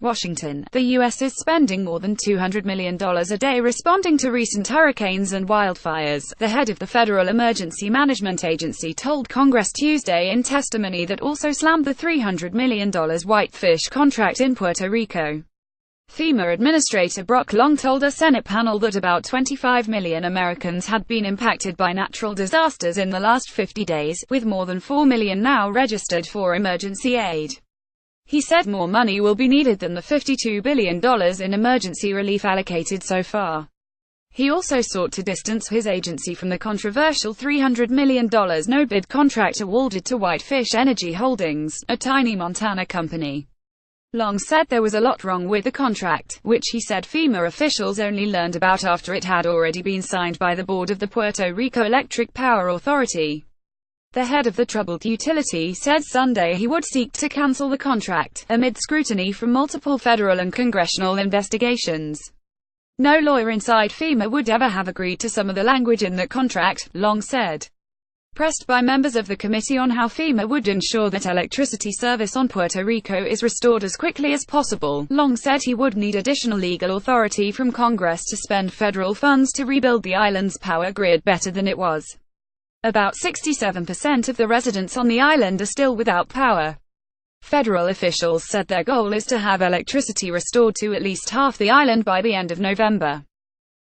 Washington. The U.S. is spending more than $200 million a day responding to recent hurricanes and wildfires, the head of the Federal Emergency Management Agency told Congress Tuesday in testimony that also slammed the $300 million whitefish contract in Puerto Rico. FEMA Administrator Brock Long told a Senate panel that about 25 million Americans had been impacted by natural disasters in the last 50 days, with more than 4 million now registered for emergency aid. He said more money will be needed than the $52 billion in emergency relief allocated so far. He also sought to distance his agency from the controversial $300 million no-bid contract awarded to Whitefish Energy Holdings, a tiny Montana company. Long said there was a lot wrong with the contract, which he said FEMA officials only learned about after it had already been signed by the board of the Puerto Rico Electric Power Authority. The head of the troubled utility said Sunday he would seek to cancel the contract, amid scrutiny from multiple federal and congressional investigations. No lawyer inside FEMA would ever have agreed to some of the language in that contract, Long said. Pressed by members of the committee on how FEMA would ensure that electricity service on Puerto Rico is restored as quickly as possible, Long said he would need additional legal authority from Congress to spend federal funds to rebuild the island's power grid better than it was. About 67% of the residents on the island are still without power. Federal officials said their goal is to have electricity restored to at least half the island by the end of November.